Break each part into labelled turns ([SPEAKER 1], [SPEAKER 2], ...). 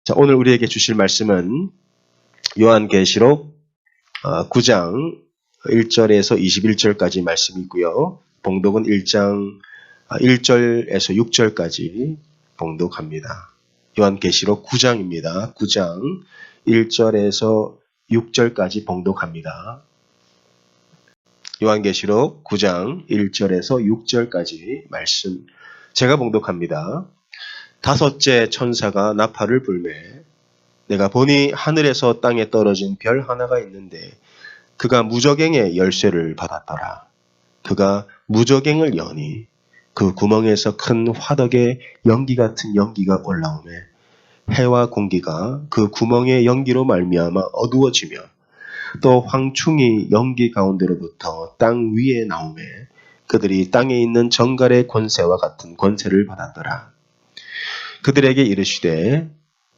[SPEAKER 1] 자, 오늘 우리에게 주실 말씀은 요한계시록 9장 1절에서 21절까지 말씀이고요. 봉독은 1장 1절에서 6절까지 봉독합니다. 요한계시록 9장입니다. 9장 1절에서 6절까지 봉독합니다. 요한계시록 9장 1절에서 6절까지 말씀 제가 봉독합니다. 다섯째 천사가 나팔을 불매 내가 보니 하늘에서 땅에 떨어진 별 하나가 있는데 그가 무저갱의 열쇠를 받았더라. 그가 무저갱을 여니 그 구멍에서 큰 화덕의 연기 같은 연기가 올라오매 해와 공기가 그 구멍의 연기로 말미암아 어두워지며 또 황충이 연기 가운데로부터 땅 위에 나오매 그들이 땅에 있는 정갈의 권세와 같은 권세를 받았더라. 그들에게 이르시되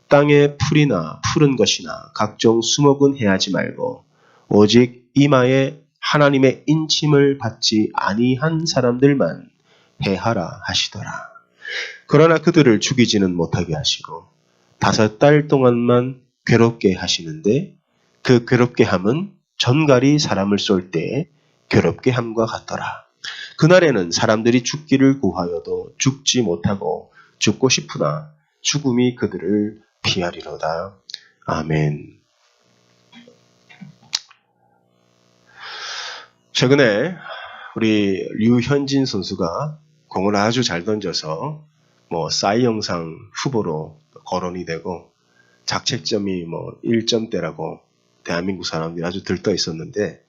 [SPEAKER 1] 땅에 풀이나 푸른 것이나 각종 수목은 해하지 말고 오직 이마에 하나님의 인침을 받지 아니한 사람들만 해하라 하시더라. 그러나 그들을 죽이지는 못하게 하시고 5달 동안만 괴롭게 하시는데 그 괴롭게 함은 전갈이 사람을 쏠 때 괴롭게 함과 같더라. 그날에는 사람들이 죽기를 구하여도 죽지 못하고 죽고 싶으나 죽음이 그들을 피하리로다. 아멘. 최근에 우리 류현진 선수가 공을 아주 잘 던져서 싸이 영상 후보로 거론이 되고 작책점이 1점대라고 대한민국 사람들이 아주 들떠 있었는데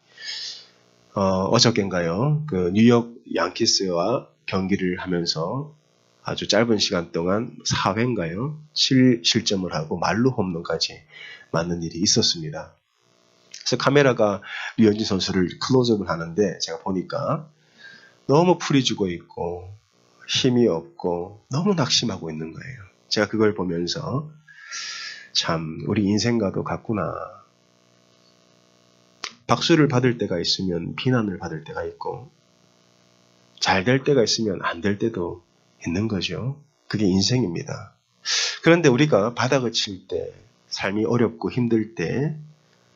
[SPEAKER 1] 어저께인가요? 그 뉴욕 양키스와 경기를 하면서 아주 짧은 시간 동안 4회인가요? 7실점을 하고 말루 홈런까지 맞는 일이 있었습니다. 그래서 카메라가 류현진 선수를 클로즈업을 하는데 제가 보니까 너무 풀이 죽어 있고 힘이 없고 너무 낙심하고 있는 거예요. 제가 그걸 보면서 참 우리 인생과도 같구나. 박수를 받을 때가 있으면 비난을 받을 때가 있고 잘 될 때가 있으면 안 될 때도 있는 거죠. 그게 인생입니다. 그런데 우리가 바닥을 칠 때, 삶이 어렵고 힘들 때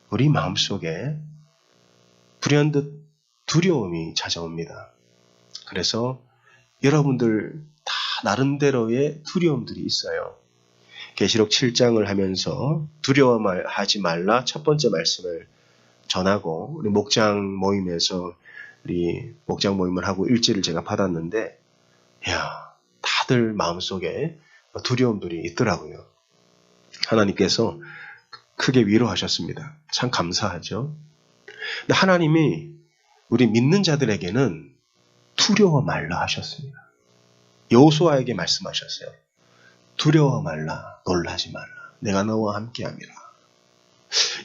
[SPEAKER 1] 우리 마음속에 불현듯 두려움이 찾아옵니다. 그래서 여러분들 다 나름대로의 두려움들이 있어요. 계시록 7장을 하면서 두려워하지 말라 첫 번째 말씀을 전하고 우리 목장 모임에서 우리 목장 모임을 하고 일지를 제가 받았는데 다들 마음속에 두려움들이 있더라고요. 하나님께서 크게 위로하셨습니다. 참 감사하죠. 근데 하나님이 우리 믿는 자들에게는 두려워 말라 하셨습니다. 여호수아에게 말씀하셨어요. 두려워 말라, 놀라지 말라. 내가 너와 함께함이라.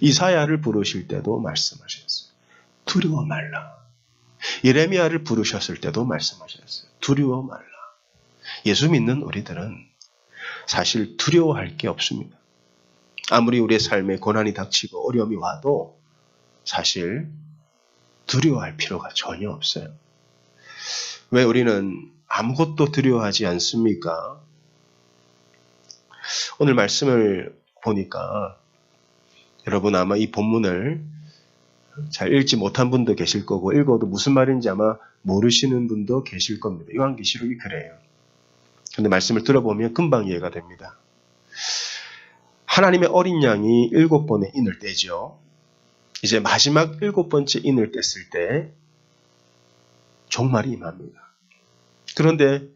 [SPEAKER 1] 이사야를 부르실 때도 말씀하셨어요. 두려워 말라. 예레미야를 부르셨을 때도 말씀하셨어요. 두려워 말라. 예수 믿는 우리들은 사실 두려워할 게 없습니다. 아무리 우리의 삶에 고난이 닥치고 어려움이 와도 사실 두려워할 필요가 전혀 없어요. 왜 우리는 아무것도 두려워하지 않습니까? 오늘 말씀을 보니까 여러분 아마 이 본문을 잘 읽지 못한 분도 계실 거고 읽어도 무슨 말인지 아마 모르시는 분도 계실 겁니다. 요한계시록이 그래요. 근데 말씀을 들어보면 금방 이해가 됩니다. 하나님의 어린 양이 7번의 인을 떼죠. 이제 마지막 7번째 인을 뗐을 때 종말이 임합니다. 그런데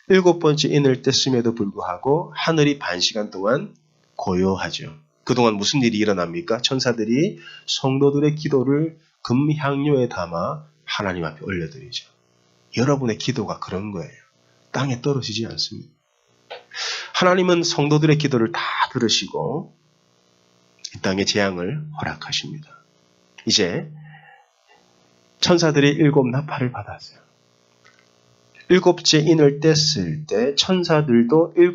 [SPEAKER 1] 7번째 인을 뗐음에도 불구하고 하늘이 반 시간 동안 고요하죠. 그동안 무슨 일이 일어납니까? 천사들이 성도들의 기도를 금향료에 담아 하나님 앞에 올려드리죠. 여러분의 기도가 그런 거예요. 땅에 떨어지지 않습니다. 하나님은 성도들의 기도를 다 들으시고 이 땅의 재앙을 허락하십니다. 이제 천사들이 7 나팔을 받았어요. 7째 인을 뗐을 때 천사들도 7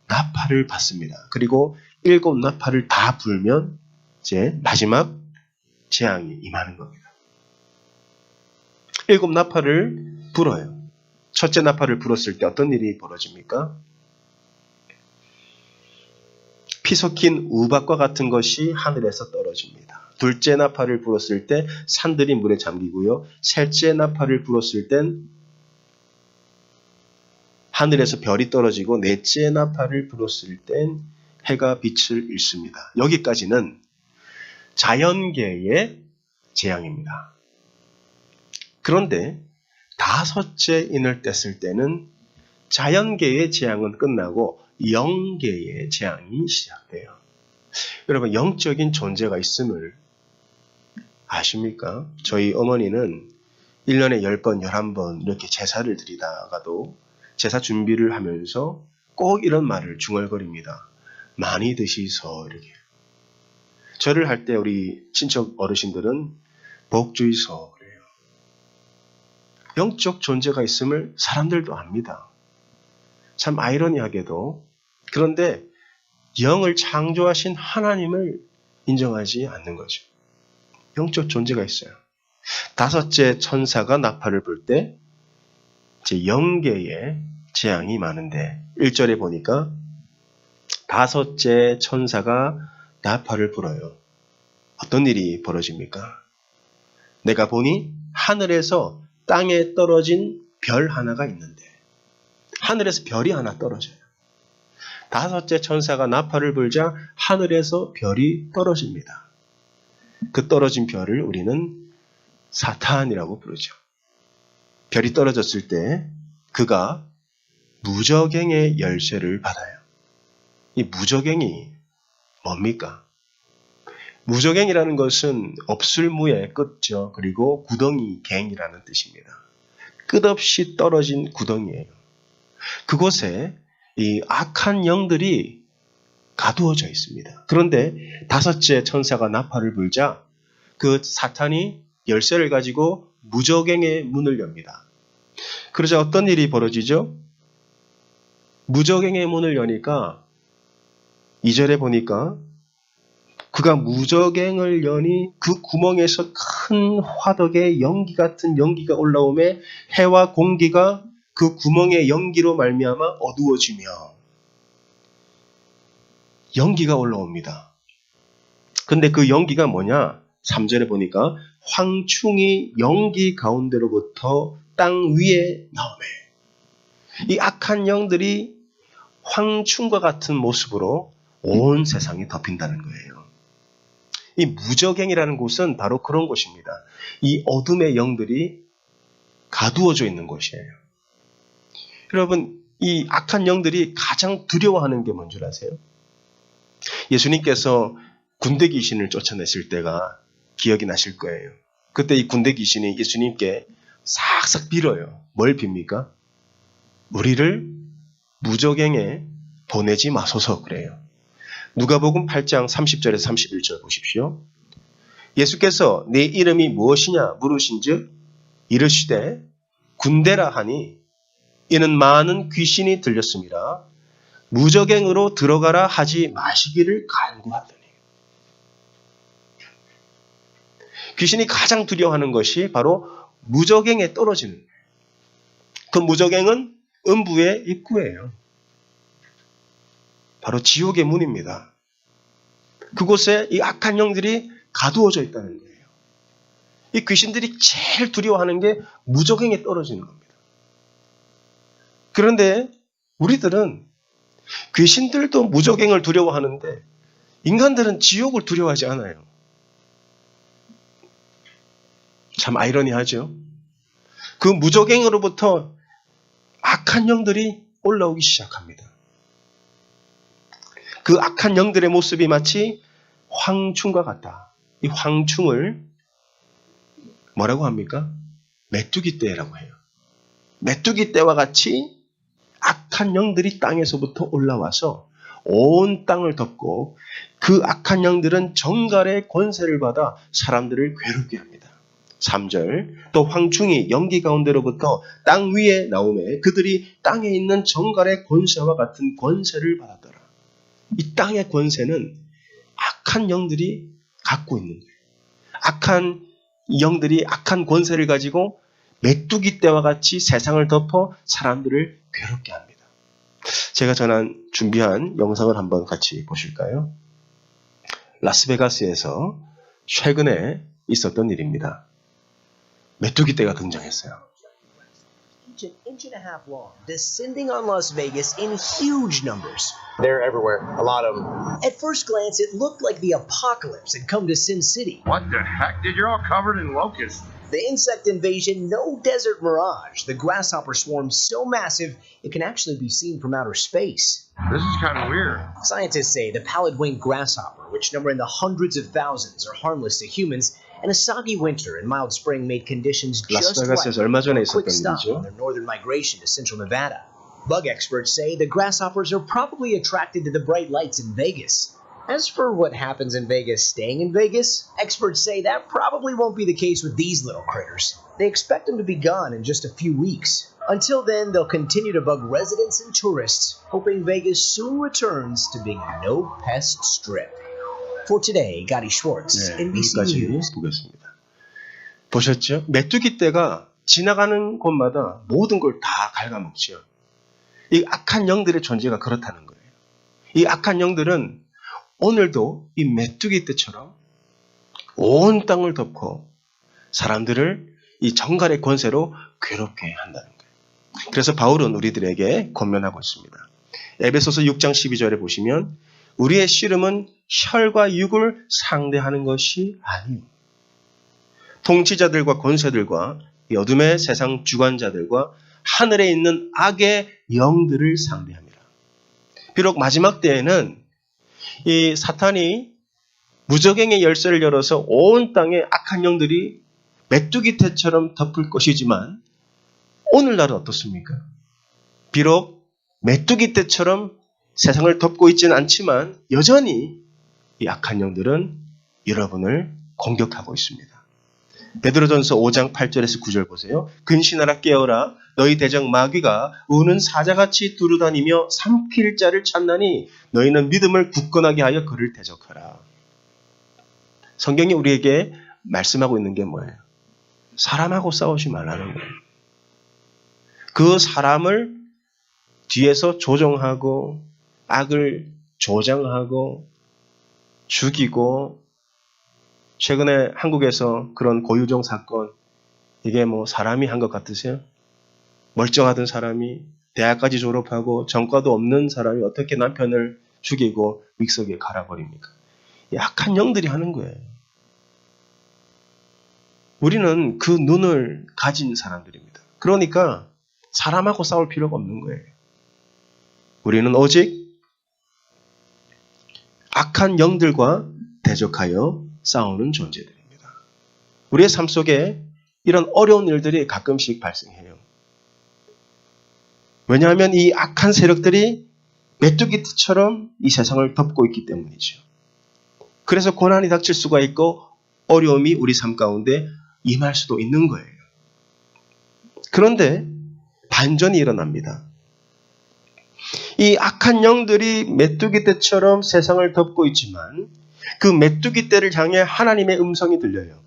[SPEAKER 1] 나팔을 받습니다. 그리고 7 나팔을 다 불면 이제 마지막 재앙이 임하는 겁니다. 7 나팔을 불어요. 첫째 나팔을 불었을 때 어떤 일이 벌어집니까? 피 섞인 우박과 같은 것이 하늘에서 떨어집니다. 둘째 나팔을 불었을 때 산들이 물에 잠기고요. 셋째 나팔을 불었을 땐 하늘에서 별이 떨어지고 넷째 나팔을 불었을 땐 해가 빛을 잃습니다. 여기까지는 자연계의 재앙입니다. 그런데 다섯째 인을 뗐을 때는 자연계의 재앙은 끝나고 영계의 재앙이 시작돼요. 여러분, 영적인 존재가 있음을 아십니까? 저희 어머니는 1년에 10번, 11번 이렇게 제사를 드리다가도 제사 준비를 하면서 꼭 이런 말을 중얼거립니다. 많이 드시소, 이렇게. 절을 할 때 우리 친척 어르신들은 복 주이소, 그래요. 영적 존재가 있음을 사람들도 압니다. 참 아이러니하게도. 그런데 영을 창조하신 하나님을 인정하지 않는 거죠. 영적 존재가 있어요. 다섯째 천사가 나팔을 불 때 이제 영계의 재앙이 많은데 1절에 보니까 다섯째 천사가 나팔을 불어요. 어떤 일이 벌어집니까? 내가 보니 하늘에서 땅에 떨어진 별 하나가 있는데 하늘에서 별이 하나 떨어져요. 다섯째 천사가 나팔을 불자 하늘에서 별이 떨어집니다. 그 떨어진 별을 우리는 사탄이라고 부르죠. 별이 떨어졌을 때 그가 무저갱의 열쇠를 받아요. 이 무저갱이 뭡니까? 무저갱이라는 것은 없을무의 끝죠. 그리고 구덩이갱이라는 뜻입니다. 끝없이 떨어진 구덩이에요. 그곳에 이 악한 영들이 가두어져 있습니다. 그런데 다섯째 천사가 나팔을 불자 그 사탄이 열쇠를 가지고 무저갱의 문을 엽니다. 그러자 어떤 일이 벌어지죠? 무저갱의 문을 여니까 2절에 보니까 그가 무저갱을 여니 그 구멍에서 큰 화덕의 연기 같은 연기가 올라오매 해와 공기가 그 구멍의 연기로 말미암아 어두워지며 연기가 올라옵니다. 근데 그 연기가 뭐냐? 3절에 보니까 황충이 연기 가운데로부터 땅 위에 나오매. 이 악한 영들이 황충과 같은 모습으로 온 세상이 덮인다는 거예요. 이 무저갱이라는 곳은 바로 그런 곳입니다. 이 어둠의 영들이 가두어져 있는 곳이에요. 여러분, 이 악한 영들이 가장 두려워하는 게 뭔 줄 아세요? 예수님께서 군대 귀신을 쫓아냈을 때가 기억이 나실 거예요. 그때 이 군대 귀신이 예수님께 싹싹 빌어요. 뭘 빕니까? 우리를 무저갱에 보내지 마소서 그래요. 누가복음 8장 30절에서 31절 보십시오. 예수께서 네 이름이 무엇이냐 물으신즉 이르시되 군대라 하니 이는 많은 귀신이 들렸습니다. 무저갱으로 들어가라 하지 마시기를 간구하더니. 귀신이 가장 두려워하는 것이 바로 무저갱에 떨어지는 거예요. 그 무저갱은 음부의 입구예요. 바로 지옥의 문입니다. 그곳에 이 악한 영들이 가두어져 있다는 거예요. 이 귀신들이 제일 두려워하는 게 무저갱에 떨어지는 겁니다. 그런데 우리들은 귀신들도 무저갱을 두려워하는데 인간들은 지옥을 두려워하지 않아요. 참 아이러니하죠. 그 무저갱으로부터 악한 영들이 올라오기 시작합니다. 그 악한 영들의 모습이 마치 황충과 같다. 이 황충을 뭐라고 합니까? 메뚜기 떼라고 해요. 메뚜기 떼와 같이 악한 영들이 땅에서부터 올라와서 온 땅을 덮고 그 악한 영들은 정갈의 권세를 받아 사람들을 괴롭게 합니다. 3절 또 황충이 연기 가운데로부터 땅 위에 나오매 그들이 땅에 있는 정갈의 권세와 같은 권세를 받았더라. 이 땅의 권세는 악한 영들이 갖고 있는 거예요. 악한 영들이 악한 권세를 가지고 메뚜기 떼와 같이 세상을 덮어 사람들을 괴롭게 합니다. 제가 준비한 영상을 한번 같이 보실까요? 라스베가스에서 최근에 있었던 일입니다. 메뚜기 떼가 등장했어요.
[SPEAKER 2] Inch and a half long, descending on Las Vegas in huge numbers.
[SPEAKER 3] They're everywhere. A lot of them.
[SPEAKER 2] At first glance, it looked like the apocalypse had come to Sin City.
[SPEAKER 4] What the heck? Dude, you're all covered in locusts.
[SPEAKER 2] The insect invasion, no desert mirage. The grasshopper swarm so massive, it can actually be seen from outer space.
[SPEAKER 4] This is kind of weird.
[SPEAKER 2] Scientists say the pallid-winged grasshopper, which number in the hundreds of thousands, are harmless to humans, and a soggy winter and mild spring made conditions just right
[SPEAKER 1] 라스베가스에서 얼마 전에
[SPEAKER 2] for a quick
[SPEAKER 1] 있었던
[SPEAKER 2] stop on
[SPEAKER 1] 일이죠.
[SPEAKER 2] their northern migration to central Nevada. Bug experts say the grasshoppers are probably attracted to the bright lights in Vegas. As for what happens in Vegas staying in Vegas, experts say that probably won't be the case with these little critters. They expect them to be gone in just a few weeks. Until then, they'll continue to bug residents and tourists, hoping Vegas soon returns to being a no-pest strip. For today, Gadi Schwartz, NBC
[SPEAKER 1] 여기까지
[SPEAKER 2] News.
[SPEAKER 1] 보겠습니다. 보셨죠? 메뚜기 떼가 지나가는 곳마다 모든 걸 다 갉아먹죠. 이 악한 영들의 존재가 그렇다는 거예요. 이 악한 영들은 오늘도 이 메뚜기 떼처럼 온 땅을 덮고 사람들을 이 정갈의 권세로 괴롭게 한다는 거예요. 그래서 바울은 우리들에게 권면하고 있습니다. 에베소서 6장 12절에 보시면 우리의 씨름은 혈과 육을 상대하는 것이 아니요. 통치자들과 권세들과 이 어둠의 세상 주관자들과 하늘에 있는 악의 영들을 상대합니다. 비록 마지막 때에는 이 사탄이 무적행의 열쇠를 열어서 온 땅에 악한 영들이 메뚜기 떼처럼 덮을 것이지만 오늘날은 어떻습니까? 비록 메뚜기 떼처럼 세상을 덮고 있지는 않지만 여전히 이 악한 영들은 여러분을 공격하고 있습니다. 베드로전서 5장 8절에서 9절 보세요. 근신하라 깨어라 너희 대적 마귀가 우는 사자같이 두루다니며 삼킬 자를 찾나니 너희는 믿음을 굳건하게 하여 그를 대적하라. 성경이 우리에게 말씀하고 있는 게 뭐예요? 사람하고 싸우지 말라는 거예요. 그 사람을 뒤에서 조종하고 악을 조장하고 죽이고 최근에 한국에서 그런 고유종 사건 이게 뭐 사람이 한 것 같으세요? 멀쩡하던 사람이 대학까지 졸업하고 전과도 없는 사람이 어떻게 남편을 죽이고 믹서기에 갈아버립니까? 악한 영들이 하는 거예요. 우리는 그 눈을 가진 사람들입니다. 그러니까 사람하고 싸울 필요가 없는 거예요. 우리는 오직 악한 영들과 대적하여 싸우는 존재들입니다. 우리의 삶 속에 이런 어려운 일들이 가끔씩 발생해요. 왜냐하면 이 악한 세력들이 메뚜기처럼 이 세상을 덮고 있기 때문이죠. 그래서 고난이 닥칠 수가 있고 어려움이 우리 삶 가운데 임할 수도 있는 거예요. 그런데 반전이 일어납니다. 이 악한 영들이 메뚜기떼처럼 세상을 덮고 있지만 그 메뚜기떼를 향해 하나님의 음성이 들려요.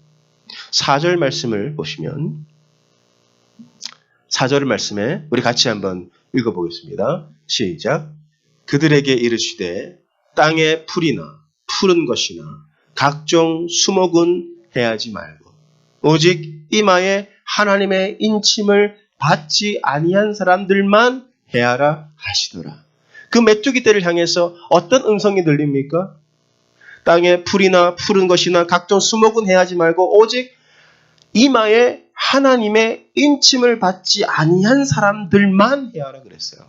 [SPEAKER 1] 4절 말씀을 보시면 4절 말씀에 우리 같이 한번 읽어보겠습니다. 시작. 그들에게 이르시되 땅의 풀이나 푸른 것이나 각종 수목은 해하지 말고 오직 이마에 하나님의 인침을 받지 아니한 사람들만 해하라 하시더라. 그 메뚜기떼를 향해서 어떤 음성이 들립니까? 땅의 풀이나 푸른 것이나 각종 수목은 해하지 말고 오직 이마에 하나님의 인침을 받지 아니한 사람들만 해하라 그랬어요.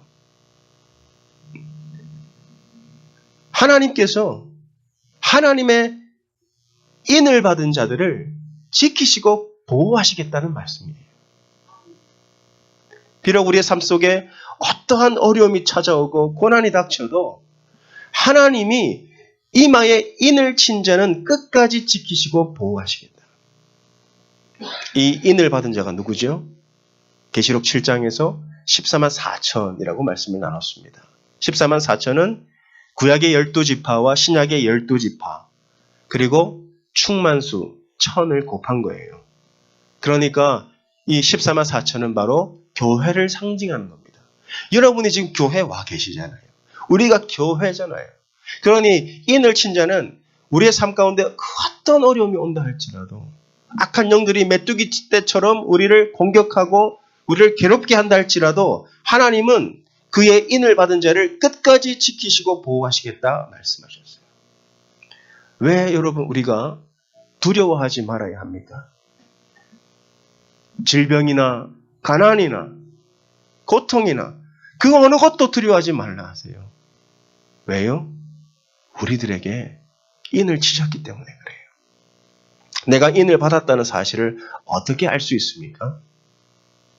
[SPEAKER 1] 하나님께서 하나님의 인을 받은 자들을 지키시고 보호하시겠다는 말씀이에요. 비록 우리의 삶 속에 어떠한 어려움이 찾아오고 고난이 닥쳐도 하나님이 이마에 인을 친 자는 끝까지 지키시고 보호하시겠다. 이 인을 받은 자가 누구죠? 계시록 7장에서 14만 4천이라고 말씀을 나눴습니다. 14만 4천은 구약의 12지파와 신약의 12지파 그리고 충만수 1000을 곱한 거예요. 그러니까 이 14만 4천은 바로 교회를 상징하는 겁니다. 여러분이 지금 교회 와 계시잖아요. 우리가 교회잖아요. 그러니 인을 친 자는 우리의 삶 가운데 그 어떤 어려움이 온다 할지라도 악한 영들이 메뚜기 때처럼 우리를 공격하고 우리를 괴롭게 한다 할지라도 하나님은 그의 인을 받은 자를 끝까지 지키시고 보호하시겠다 말씀하셨어요. 왜 여러분 우리가 두려워하지 말아야 합니까? 질병이나 가난이나 고통이나 그 어느 것도 두려워하지 말라 하세요. 왜요? 우리들에게 인을 치셨기 때문에 그래요. 내가 인을 받았다는 사실을 어떻게 알 수 있습니까?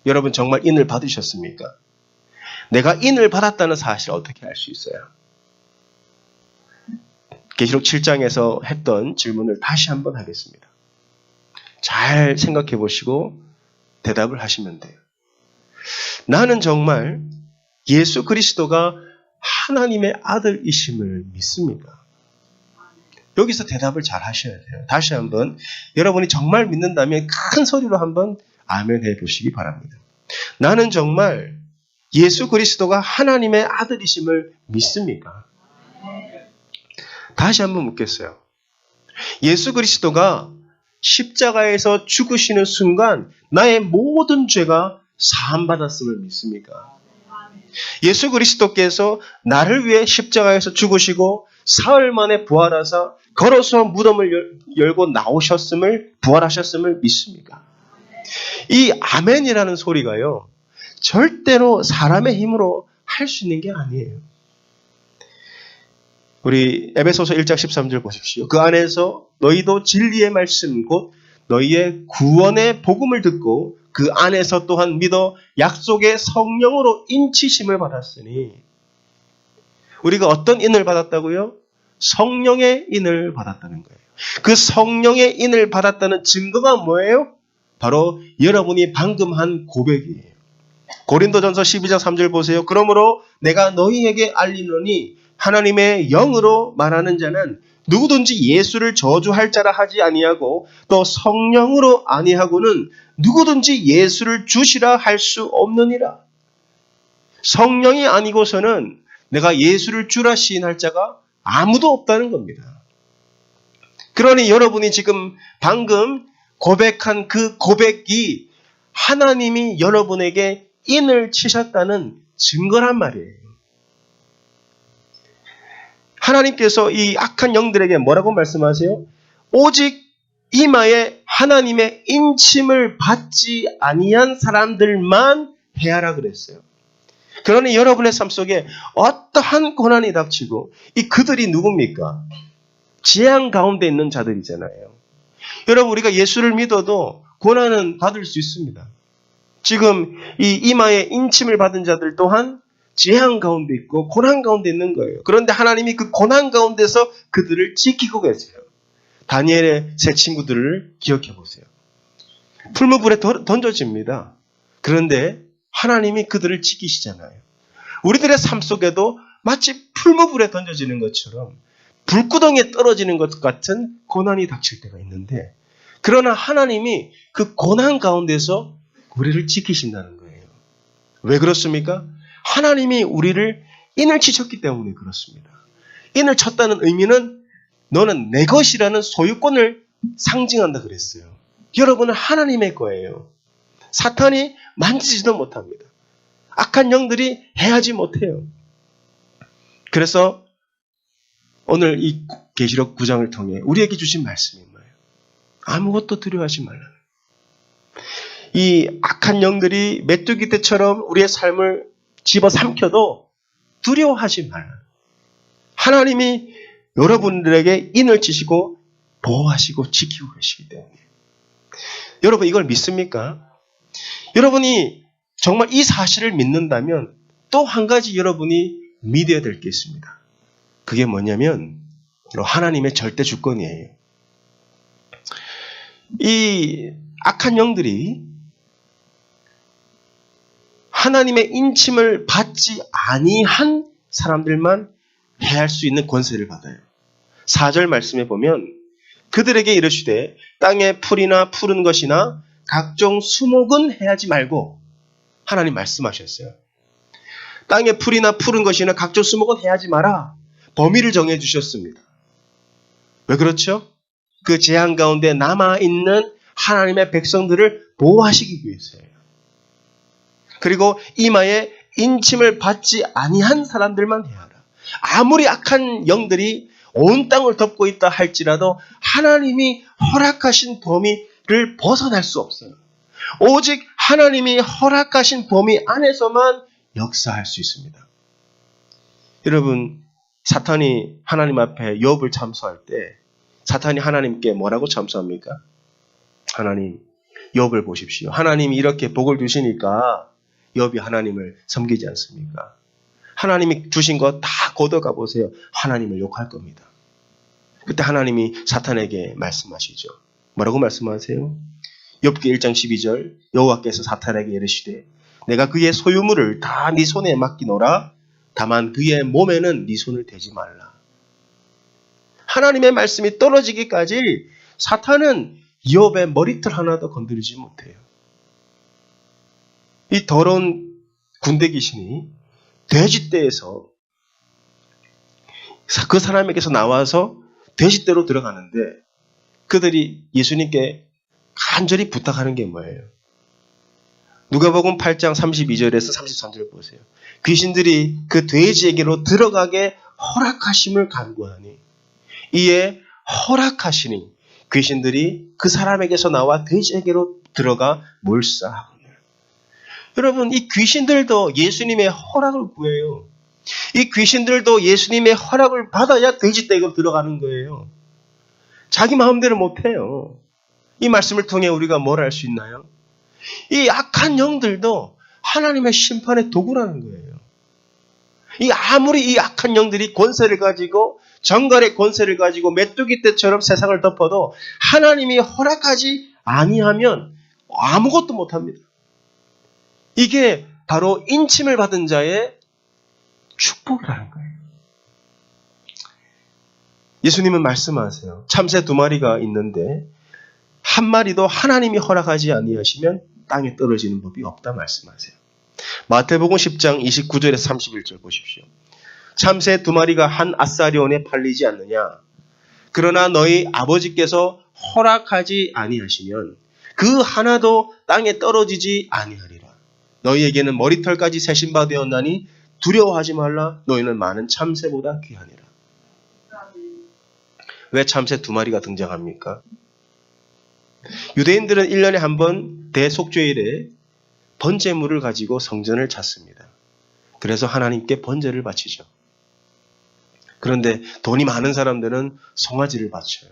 [SPEAKER 1] 여러분 정말 인을 받으셨습니까? 내가 인을 받았다는 사실을 어떻게 알 수 있어요? 계시록 7장에서 했던 질문을 다시 한번 하겠습니다. 잘 생각해 보시고 대답을 하시면 돼요. 나는 정말 예수 그리스도가 하나님의 아들이심을 믿습니다. 여기서 대답을 잘 하셔야 돼요. 다시 한번 여러분이 정말 믿는다면 큰 소리로 한번 아멘 해 보시기 바랍니다. 나는 정말 예수 그리스도가 하나님의 아들이심을 믿습니까? 다시 한번 묻겠어요. 예수 그리스도가 십자가에서 죽으시는 순간 나의 모든 죄가 사함받았음을 믿습니까? 예수 그리스도께서 나를 위해 십자가에서 죽으시고 사흘 만에 부활하사 걸어서 무덤을 열고 나오셨음을 부활하셨음을 믿습니까? 이 아멘이라는 소리가요. 절대로 사람의 힘으로 할 수 있는 게 아니에요. 우리 에베소서 1장 13절 보십시오. 그 안에서 너희도 진리의 말씀 곧 너희의 구원의 복음을 듣고 그 안에서 또한 믿어 약속의 성령으로 인치심을 받았으니 우리가 어떤 인을 받았다고요? 성령의 인을 받았다는 거예요. 그 성령의 인을 받았다는 증거가 뭐예요? 바로 여러분이 방금 한 고백이에요. 고린도전서 12장 3절 보세요. 그러므로 내가 너희에게 알리노니 하나님의 영으로 말하는 자는 누구든지 예수를 저주할 자라 하지 아니하고 또 성령으로 아니하고는 누구든지 예수를 주시라 할 수 없느니라. 성령이 아니고서는 내가 예수를 주라 시인할 자가 아무도 없다는 겁니다. 그러니 여러분이 지금 방금 고백한 그 고백이 하나님이 여러분에게 인을 치셨다는 증거란 말이에요. 하나님께서 이 악한 영들에게 뭐라고 말씀하세요? 오직 이마에 하나님의 인침을 받지 아니한 사람들만 해하라 그랬어요. 그러니 여러분의 삶 속에 어떠한 고난이 닥치고 이 그들이 누굽니까? 재앙 가운데 있는 자들이잖아요. 여러분 우리가 예수를 믿어도 고난은 받을 수 있습니다. 지금 이 이마에 인침을 받은 자들 또한 재앙 가운데 있고 고난 가운데 있는 거예요. 그런데 하나님이 그 고난 가운데서 그들을 지키고 계세요. 다니엘의 세 친구들을 기억해 보세요. 풀무불에 던져집니다. 그런데 하나님이 그들을 지키시잖아요. 우리들의 삶 속에도 마치 풀무불에 던져지는 것처럼 불구덩이에 떨어지는 것 같은 고난이 닥칠 때가 있는데 그러나 하나님이 그 고난 가운데서 우리를 지키신다는 거예요. 왜 그렇습니까? 하나님이 우리를 인을 치셨기 때문에 그렇습니다. 인을 쳤다는 의미는 너는 내 것이라는 소유권을 상징한다 그랬어요. 여러분은 하나님의 거예요. 사탄이 만지지도 못합니다. 악한 영들이 해하지 못해요. 그래서 오늘 이 계시록 9장을 통해 우리에게 주신 말씀이 뭐예요? 아무것도 두려워하지 말라는 거예요. 이 악한 영들이 메뚜기 떼처럼 우리의 삶을 집어삼켜도 두려워하지 말라. 하나님이 여러분들에게 인을 치시고 보호하시고 지키고 계시기 때문에. 여러분 이걸 믿습니까? 여러분이 정말 이 사실을 믿는다면 또 한 가지 여러분이 믿어야 될 게 있습니다. 그게 뭐냐면 하나님의 절대 주권이에요. 이 악한 영들이 하나님의 인침을 받지 아니한 사람들만 해할 수 있는 권세를 받아요. 4절 말씀에 보면 그들에게 이르시되 땅의 풀이나 푸른 것이나 각종 수목은 해하지 말고 하나님 말씀하셨어요. 땅에 풀이나 푸른 것이나 각종 수목은 해하지 마라. 범위를 정해 주셨습니다. 왜 그렇죠? 그 재앙 가운데 남아있는 하나님의 백성들을 보호하시기 위해서예요. 그리고 이마에 인침을 받지 아니한 사람들만 해하라. 아무리 악한 영들이 온 땅을 덮고 있다 할지라도 하나님이 허락하신 범위를 벗어날 수 없어요. 오직 하나님이 허락하신 범위 안에서만 역사할 수 있습니다. 여러분, 사탄이 하나님 앞에 욥을 참소할 때 사탄이 하나님께 뭐라고 참소합니까? 하나님, 욥을 보십시오. 하나님이 이렇게 복을 주시니까 욥이 하나님을 섬기지 않습니까? 하나님이 주신 거 다 걷어가 보세요. 하나님을 욕할 겁니다. 그때 하나님이 사탄에게 말씀하시죠. 뭐라고 말씀하세요? 욥기 1장 12절 여호와께서 사탄에게 이르시되 내가 그의 소유물을 다 네 손에 맡기노라. 다만 그의 몸에는 네 손을 대지 말라. 하나님의 말씀이 떨어지기까지 사탄은 욥의 머리털 하나도 건드리지 못해요. 이 더러운 군대 귀신이 돼지떼에서 그 사람에게서 나와서 돼지떼로 들어가는데 그들이 예수님께 간절히 부탁하는 게 뭐예요? 누가복음 8장 32절에서 33절 보세요. 귀신들이 그 돼지에게로 들어가게 허락하심을 간구하니 이에 허락하시니 귀신들이 그 사람에게서 나와 돼지에게로 들어가 몰사하거늘. 여러분, 이 귀신들도 예수님의 허락을 구해요. 이 귀신들도 예수님의 허락을 받아야 돼지떼로 들어가는 거예요. 자기 마음대로 못해요. 이 말씀을 통해 우리가 뭘 알 수 있나요? 이 악한 영들도 하나님의 심판의 도구라는 거예요. 아무리 이 악한 영들이 권세를 가지고 정갈의 권세를 가지고 메뚜기 떼처럼 세상을 덮어도 하나님이 허락하지 아니하면 아무것도 못합니다. 이게 바로 인침을 받은 자의 축복이라는 거예요. 예수님은 말씀하세요. 참새 2마리가 있는데 한 마리도 하나님이 허락하지 아니하시면 땅에 떨어지는 법이 없다 말씀하세요. 마태복음 10장 29절에서 31절 보십시오. 참새 2마리가 한 아사리온에 팔리지 않느냐? 그러나 너희 아버지께서 허락하지 아니하시면 그 하나도 땅에 떨어지지 아니하리라. 너희에게는 머리털까지 세신 바 되었나니 두려워하지 말라. 너희는 많은 참새보다 귀하니라. 왜 참새 2마리가 등장합니까? 유대인들은 1년에 한 번 대속죄일에 번제물을 가지고 성전을 찾습니다. 그래서 하나님께 번제를 바치죠. 그런데 돈이 많은 사람들은 송아지를 바쳐요.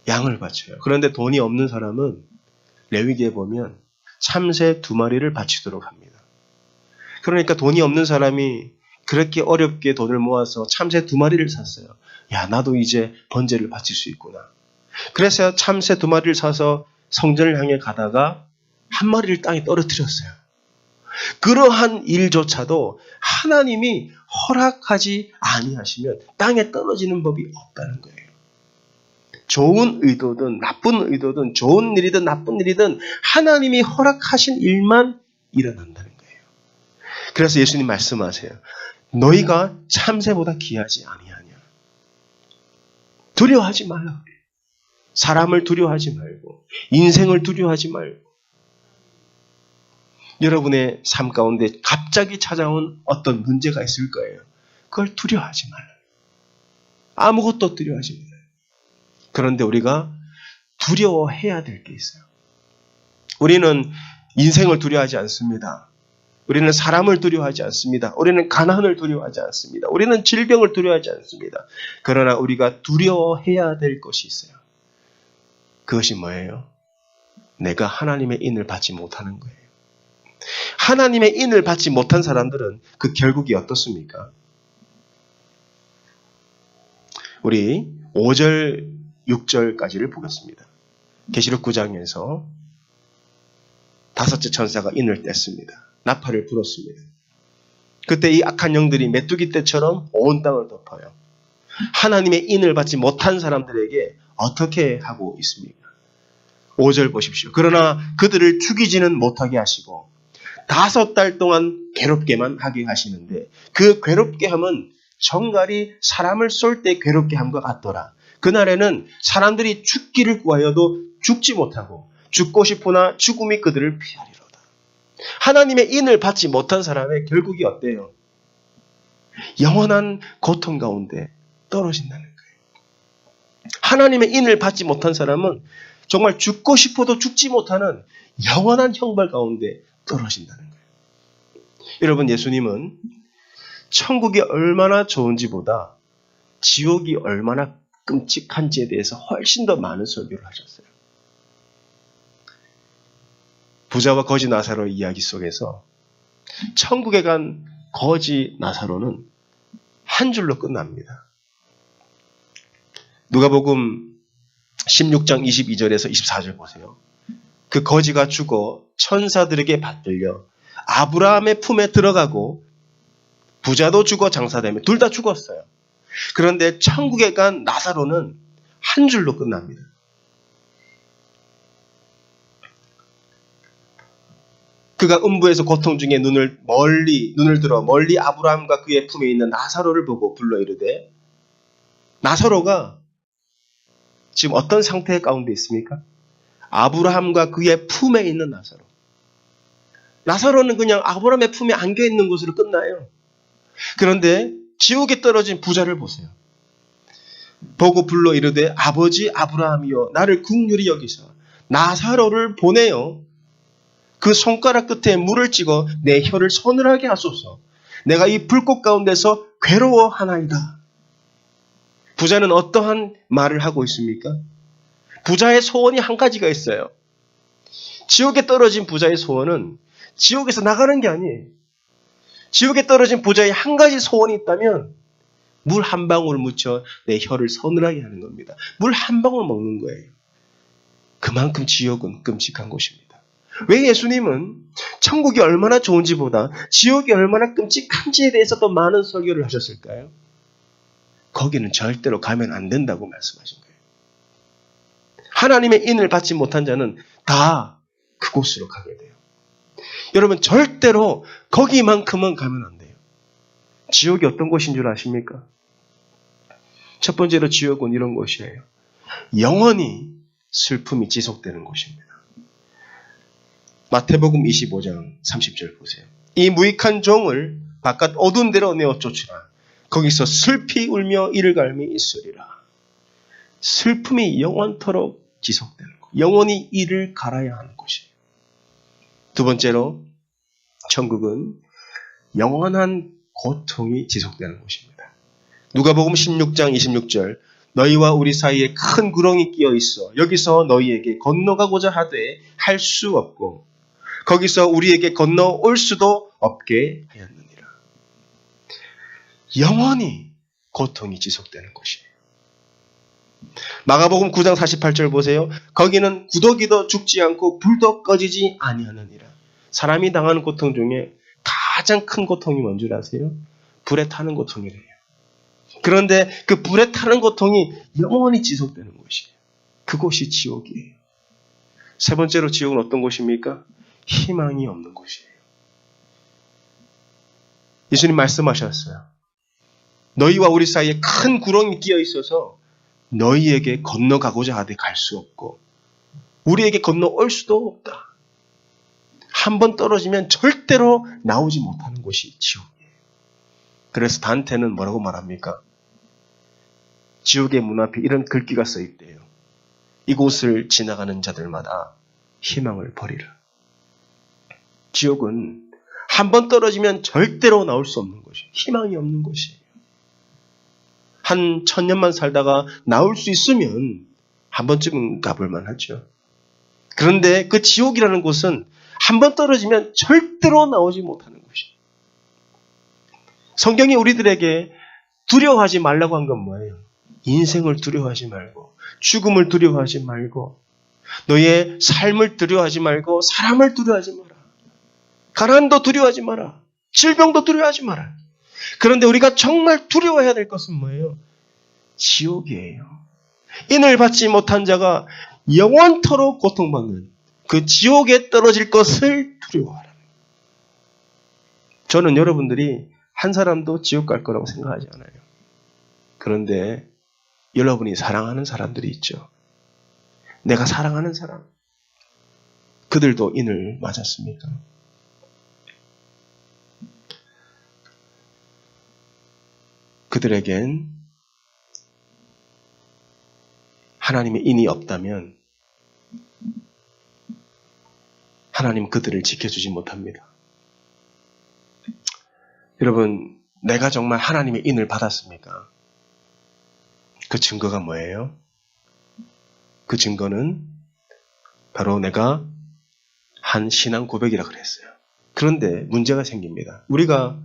[SPEAKER 1] 양을 바쳐요. 그런데 돈이 없는 사람은 레위기에 보면 참새 2마리를 바치도록 합니다. 그러니까 돈이 없는 사람이 그렇게 어렵게 돈을 모아서 참새 2마리를 샀어요. 야, 나도 이제 번제를 바칠 수 있구나. 그래서 참새 2마리를 사서 성전을 향해 가다가 한 마리를 땅에 떨어뜨렸어요. 그러한 일조차도 하나님이 허락하지 아니하시면 땅에 떨어지는 법이 없다는 거예요. 좋은 의도든 나쁜 의도든 좋은 일이든 나쁜 일이든 하나님이 허락하신 일만 일어난다는 거예요. 그래서 예수님 말씀하세요. 너희가 참새보다 귀하지 아니하냐. 두려워하지 말라. 사람을 두려워하지 말고 인생을 두려워하지 말고 여러분의 삶 가운데 갑자기 찾아온 어떤 문제가 있을 거예요. 그걸 두려워하지 말아요. 아무것도 두려워하지 말아요. 그런데 우리가 두려워해야 될 게 있어요. 우리는 인생을 두려워하지 않습니다. 우리는 사람을 두려워하지 않습니다. 우리는 가난을 두려워하지 않습니다. 우리는 질병을 두려워하지 않습니다. 그러나 우리가 두려워해야 될 것이 있어요. 그것이 뭐예요? 내가 하나님의 인을 받지 못하는 거예요. 하나님의 인을 받지 못한 사람들은 그 결국이 어떻습니까? 우리 5절, 6절까지를 보겠습니다. 계시록 9장에서 5째 천사가 인을 뗐습니다. 나팔을 불었습니다. 그때 이 악한 영들이 메뚜기 떼처럼 온 땅을 덮어요. 하나님의 인을 받지 못한 사람들에게 어떻게 하고 있습니까? 5절 보십시오. 그러나 그들을 죽이지는 못하게 하시고 5달 동안 괴롭게만 하게 하시는데 그 괴롭게 함은 정갈이 사람을 쏠 때 괴롭게 함과 같더라. 그날에는 사람들이 죽기를 구하여도 죽지 못하고 죽고 싶으나 죽음이 그들을 피하리로다. 하나님의 인을 받지 못한 사람의 결국이 어때요? 영원한 고통 가운데 떨어진다는 거예요. 하나님의 인을 받지 못한 사람은 정말 죽고 싶어도 죽지 못하는 영원한 형벌 가운데 떨어진다는 거예요. 여러분, 예수님은 천국이 얼마나 좋은지보다 지옥이 얼마나 끔찍한지에 대해서 훨씬 더 많은 설교를 하셨어요. 부자와 거지 나사로의 이야기 속에서 천국에 간 거지 나사로는 한 줄로 끝납니다. 누가복음 16장 22절에서 24절 보세요. 그 거지가 죽어 천사들에게 받들려 아브라함의 품에 들어가고 부자도 죽어 장사되며 둘 다 죽었어요. 그런데 천국에 간 나사로는 한 줄로 끝납니다. 그가 음부에서 고통 중에 눈을 들어 멀리 아브라함과 그의 품에 있는 나사로를 보고 불러 이르되, 나사로가 지금 어떤 상태 가운데 있습니까? 아브라함과 그의 품에 있는 나사로. 나사로는 그냥 아브라함의 품에 안겨 있는 것으로 끝나요. 그런데 지옥에 떨어진 부자를 보세요. 보고 불러 이르되 아버지 아브라함이여 나를 긍휼히 여기사 나사로를 보내어 그 손가락 끝에 물을 찍어 내 혀를 서늘하게 하소서. 내가 이 불꽃 가운데서 괴로워하나이다. 부자는 어떠한 말을 하고 있습니까? 부자의 소원이 한 가지가 있어요. 지옥에 떨어진 부자의 소원은 지옥에서 나가는 게 아니에요. 지옥에 떨어진 부자의 한 가지 소원이 있다면 물 한 방울 묻혀 내 혀를 서늘하게 하는 겁니다. 물 한 방울 먹는 거예요. 그만큼 지옥은 끔찍한 곳입니다. 왜 예수님은 천국이 얼마나 좋은지보다 지옥이 얼마나 끔찍한지에 대해서 더 많은 설교를 하셨을까요? 거기는 절대로 가면 안 된다고 말씀하신 거예요. 하나님의 인을 받지 못한 자는 다 그곳으로 가게 돼요. 여러분, 절대로 거기만큼은 가면 안 돼요. 지옥이 어떤 곳인 줄 아십니까? 첫 번째로 지옥은 이런 곳이에요. 영원히 슬픔이 지속되는 곳입니다. 마태복음 25장 30절 보세요. 이 무익한 종을 바깥 어두운 데로 내어 쫓으라. 거기서 슬피 울며 이를 갈미 있으리라. 슬픔이 영원토록 지속되는 곳. 영원히 이를 갈아야 하는 곳이에요. 두 번째로 천국은 영원한 고통이 지속되는 곳입니다. 누가복음 16장 26절 너희와 우리 사이에 큰 구렁이 끼어 있어 여기서 너희에게 건너가고자 하되 할 수 없고 거기서 우리에게 건너올 수도 없게 하였느니라. 영원히 고통이 지속되는 곳이에요. 마가복음 9장 48절 보세요. 거기는 구더기도 죽지 않고 불도 꺼지지 아니하느니라. 사람이 당하는 고통 중에 가장 큰 고통이 뭔 줄 아세요? 불에 타는 고통이래요. 그런데 그 불에 타는 고통이 영원히 지속되는 곳이에요. 그곳이 지옥이에요. 세 번째로 지옥은 어떤 곳입니까? 희망이 없는 곳이에요. 예수님 말씀하셨어요. 너희와 우리 사이에 큰 구렁이 끼어 있어서 너희에게 건너가고자 하되 갈 수 없고 우리에게 건너올 수도 없다. 한 번 떨어지면 절대로 나오지 못하는 곳이 지옥이에요. 그래서 단테는 뭐라고 말합니까? 지옥의 문 앞에 이런 글귀가 써 있대요. 이곳을 지나가는 자들마다 희망을 버리라. 지옥은 한 번 떨어지면 절대로 나올 수 없는 곳이에요. 희망이 없는 곳이에요. 한 1000년만 살다가 나올 수 있으면 한 번쯤은 가볼만 하죠. 그런데 그 지옥이라는 곳은 한 번 떨어지면 절대로 나오지 못하는 곳이에요. 성경이 우리들에게 두려워하지 말라고 한 건 뭐예요? 인생을 두려워하지 말고 죽음을 두려워하지 말고 너의 삶을 두려워하지 말고 사람을 두려워하지 마라. 가난도 두려워하지 마라. 질병도 두려워하지 마라. 그런데 우리가 정말 두려워해야 될 것은 뭐예요? 지옥이에요. 인을 받지 못한 자가 영원토록 고통받는 그 지옥에 떨어질 것을 두려워하라. 저는 여러분들이 한 사람도 지옥 갈 거라고 생각하지 않아요. 그런데 여러분이 사랑하는 사람들이 있죠. 내가 사랑하는 사람. 그들도 인을 맞았습니까? 그들에겐 하나님의 인이 없다면 하나님 그들을 지켜주지 못합니다. 여러분, 내가 정말 하나님의 인을 받았습니까? 그 증거가 뭐예요? 그 증거는 바로 내가 한 신앙 고백이라 그랬어요. 그런데 문제가 생깁니다. 우리가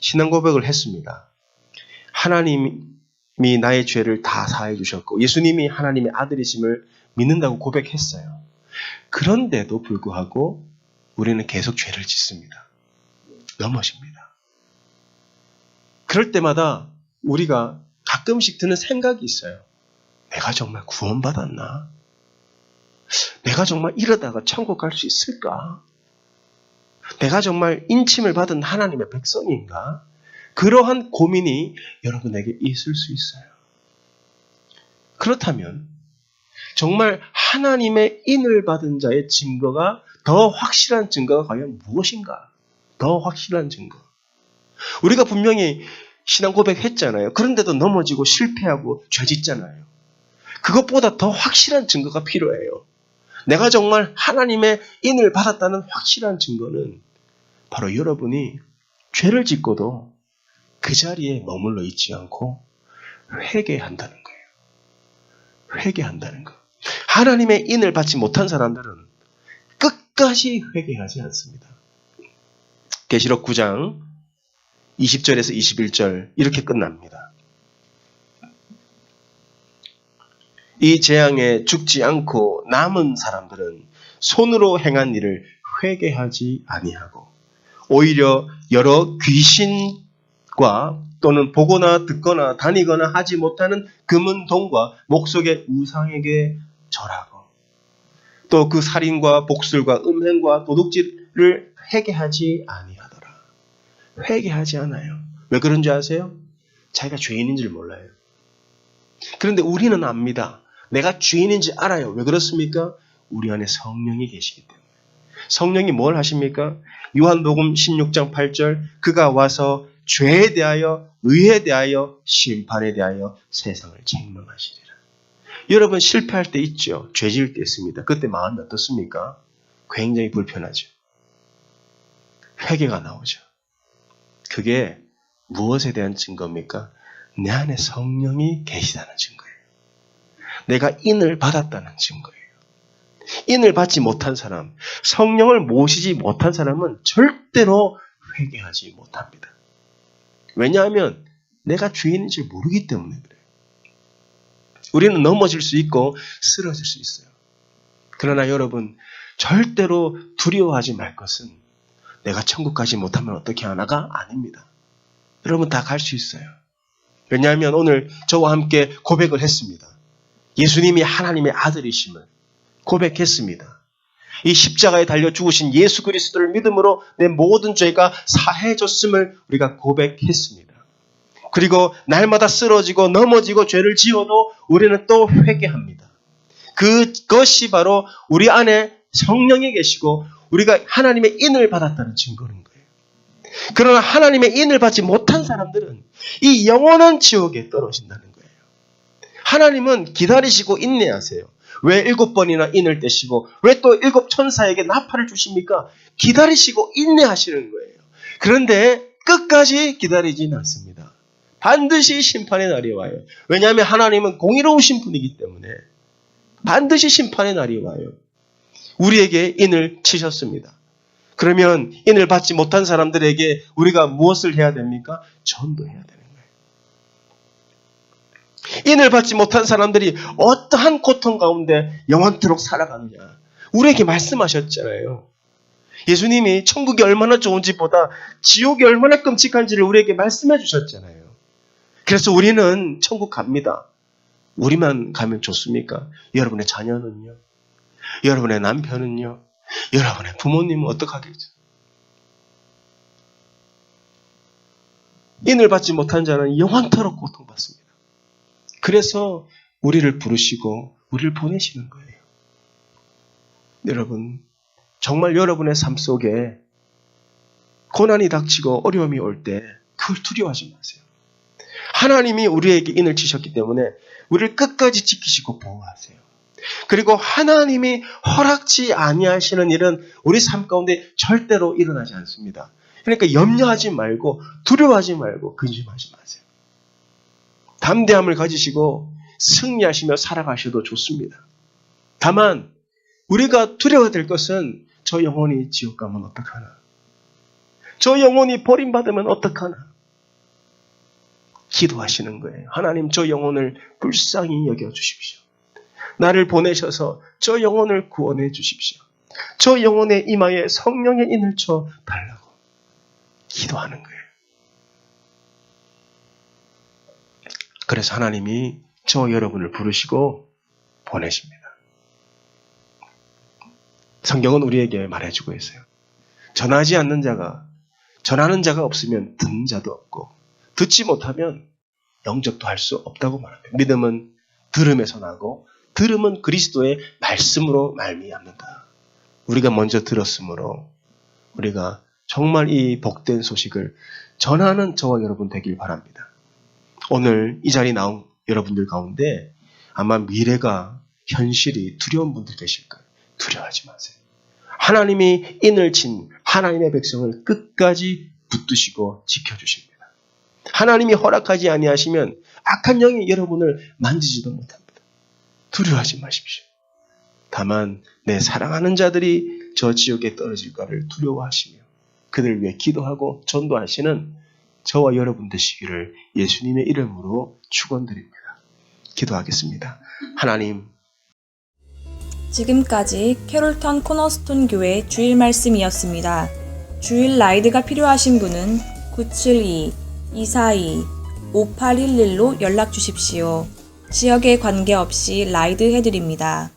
[SPEAKER 1] 신앙 고백을 했습니다. 하나님이 나의 죄를 다 사해 주셨고 예수님이 하나님의 아들이심을 믿는다고 고백했어요. 그런데도 불구하고 우리는 계속 죄를 짓습니다. 넘어집니다. 그럴 때마다 우리가 가끔씩 드는 생각이 있어요. 내가 정말 구원받았나? 내가 정말 이러다가 천국 갈 수 있을까? 내가 정말 인침을 받은 하나님의 백성인가? 그러한 고민이 여러분에게 있을 수 있어요. 그렇다면 정말 하나님의 인을 받은 자의 증거가 더 확실한 증거가 과연 무엇인가? 더 확실한 증거. 우리가 분명히 신앙 고백했잖아요. 그런데도 넘어지고 실패하고 죄짓잖아요. 그것보다 더 확실한 증거가 필요해요. 내가 정말 하나님의 인을 받았다는 확실한 증거는 바로 여러분이 죄를 짓고도 그 자리에 머물러 있지 않고 회개한다는 거예요. 회개한다는 거. 하나님의 인을 받지 못한 사람들은 끝까지 회개하지 않습니다. 계시록 9장 20절에서 21절 이렇게 끝납니다. 이 재앙에 죽지 않고 남은 사람들은 손으로 행한 일을 회개하지 아니하고 오히려 여러 귀신과 또는 보거나 듣거나 다니거나 하지 못하는 금은 동과 목석의 우상에게 절하고 또 그 살인과 복술과 음행과 도둑질을 회개하지 아니하더라. 회개하지 않아요. 왜 그런지 아세요? 자기가 죄인인 줄 몰라요. 그런데 우리는 압니다. 내가 죄인인지 알아요. 왜 그렇습니까? 우리 안에 성령이 계시기 때문에. 성령이 뭘 하십니까? 요한복음 16장 8절 그가 와서 죄에 대하여 의에 대하여 심판에 대하여 세상을 책망하시리라. 여러분 실패할 때 있죠. 죄 지을 때 있습니다. 그때 마음이 어떻습니까? 굉장히 불편하죠. 회개가 나오죠. 그게 무엇에 대한 증거입니까? 내 안에 성령이 계시다는 증거예요. 내가 인을 받았다는 증거예요. 인을 받지 못한 사람, 성령을 모시지 못한 사람은 절대로 회개하지 못합니다. 왜냐하면 내가 죄인인지 모르기 때문에 그래요. 우리는 넘어질 수 있고 쓰러질 수 있어요. 그러나 여러분 절대로 두려워하지 말 것은 내가 천국 가지 못하면 어떻게 하나가 아닙니다. 여러분 다 갈 수 있어요. 왜냐하면 오늘 저와 함께 고백을 했습니다. 예수님이 하나님의 아들이심을 고백했습니다. 이 십자가에 달려 죽으신 예수 그리스도를 믿음으로 내 모든 죄가 사해졌음을 우리가 고백했습니다. 그리고 날마다 쓰러지고 넘어지고 죄를 지어도 우리는 또 회개합니다. 그것이 바로 우리 안에 성령이 계시고 우리가 하나님의 인을 받았다는 증거인 거예요. 그러나 하나님의 인을 받지 못한 사람들은 이 영원한 지옥에 떨어진다는 거예요. 하나님은 기다리시고 인내하세요. 왜 7번이나 인을 떼시고 왜 또 7 천사에게 나팔을 주십니까? 기다리시고 인내하시는 거예요. 그런데 끝까지 기다리진 않습니다. 반드시 심판의 날이 와요. 왜냐하면 하나님은 공의로우신 분이기 때문에 반드시 심판의 날이 와요. 우리에게 인을 치셨습니다. 그러면 인을 받지 못한 사람들에게 우리가 무엇을 해야 됩니까? 전도해야 되는 거예요. 인을 받지 못한 사람들이 어떠한 고통 가운데 영원토록 살아가느냐. 우리에게 말씀하셨잖아요. 예수님이 천국이 얼마나 좋은지보다 지옥이 얼마나 끔찍한지를 우리에게 말씀해 주셨잖아요. 그래서 우리는 천국 갑니다. 우리만 가면 좋습니까? 여러분의 자녀는요? 여러분의 남편은요? 여러분의 부모님은 어떡하겠죠? 인을 받지 못한 자는 영원토록 고통받습니다. 그래서 우리를 부르시고 우리를 보내시는 거예요. 여러분, 정말 여러분의 삶 속에 고난이 닥치고 어려움이 올 때 그걸 두려워하지 마세요. 하나님이 우리에게 인을 치셨기 때문에 우리를 끝까지 지키시고 보호하세요. 그리고 하나님이 허락지 아니하시는 일은 우리 삶 가운데 절대로 일어나지 않습니다. 그러니까 염려하지 말고 두려워하지 말고 근심하지 마세요. 담대함을 가지시고 승리하시며 살아가셔도 좋습니다. 다만 우리가 두려워될 것은 저 영혼이 지옥 가면 어떡하나? 저 영혼이 버림받으면 어떡하나? 기도하시는 거예요. 하나님, 저 영혼을 불쌍히 여겨주십시오. 나를 보내셔서 저 영혼을 구원해 주십시오. 저 영혼의 이마에 성령의 인을 쳐 달라고 기도하는 거예요. 그래서 하나님이 저 여러분을 부르시고 보내십니다. 성경은 우리에게 말해주고 있어요. 전하는 자가 없으면 듣는 자도 없고, 듣지 못하면 영접도 할 수 없다고 말합니다. 믿음은 들음에서 나고 들음은 그리스도의 말씀으로 말미암는다. 우리가 먼저 들었으므로 우리가 정말 이 복된 소식을 전하는 저와 여러분 되길 바랍니다. 오늘 이 자리에 나온 여러분들 가운데 아마 미래가 현실이 두려운 분들 계실 거예요. 두려워하지 마세요. 하나님이 인을 친 하나님의 백성을 끝까지 붙드시고 지켜주십니다. 하나님이 허락하지 아니하시면 악한 영이 여러분을 만지지도 못합니다. 두려워하지 마십시오. 다만 내 사랑하는 자들이 저 지옥에 떨어질까를 두려워하시며 그들을 위해 기도하고 전도하시는 저와 여러분 되시기를 예수님의 이름으로 축원드립니다. 기도하겠습니다. 하나님,
[SPEAKER 5] 지금까지 캐롤턴 코너스톤 교회 주일 말씀이었습니다. 주일 라이드가 필요하신 분은 972-242-5811로 연락 주십시오. 지역에 관계없이 라이드 해드립니다.